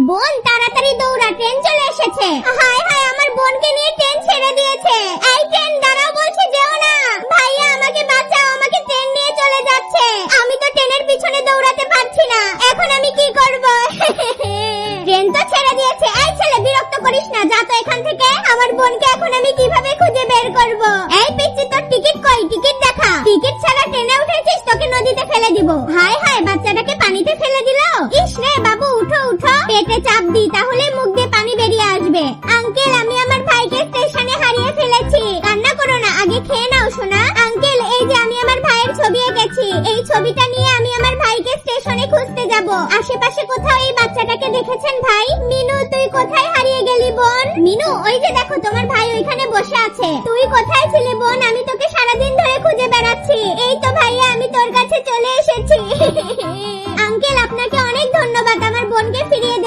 বোন তাড়াতাড়ি দৌড়া, ট্রেন চলে এসেছে। হায় হায়, আমার বোনকে নিয়ে ট্রেন ছেড়ে দিয়েছে। এই ট্রেন দাঁড়াও, বলছি যেও না। ভাইয়া আমাকে বাঁচাও, আমাকে ট্রেন নিয়ে চলে যাচ্ছে। আমি তো ট্রেনের পিছনে দৌড়াতে পারছি না, এখন আমি কি করব? ট্রেন তো ছেড়ে দিয়েছে। এই ছেলে, বিরক্ত করিস না, যা তো এখান থেকে। আমার বোনকে এখন আমি কিভাবে খুঁজে বের করব? এই পিচ্চি, তোর টিকিট কই? টিকিট দেখা। টিকিট ছাড়া ট্রেনে উঠেছিস, তোকে নদীতে ফেলে দিব। হায় হায়, বাচ্চাটাকে পানিতে ফেলে দিল। ইস রে বাবু, উঠো উঠো, পেটে চাপ দি, তাহলে মুখ দিয়ে পানি বেরিয়ে আসবে। আঙ্কেল, আমি আমার ভাইকে স্টেশনে হারিয়ে ফেলেছি। কান্না করো না, আগে খেয়ে নাও সোনা। আঙ্কেল, এই যে আমি আমার ভাইয়ের ছবি এঁকেছি, এই ছবিটা নিয়ে আমি আমার ভাইকে স্টেশনে খুঁজতে যাব। আশেপাশে কোথাও এই বাচ্চাটাকে দেখেছেন ভাই? মিনু, তুই কোথায় হারিয়ে গেলি বোন? মিনু, ওই যে দেখো, তোমার ভাই ওইখানে বসে আছে। তুই কোথায় ছিলি বোন? আমি তোকে সারাদিন ধরে খুঁজে বেড়াচ্ছি। এই তো ভাইয়া, আমি তোর কাছে চলে এসেছি। আঙ্কেল, আপনাকে অনেক ধন্যবাদ আমার বোনকে ফিরিয়ে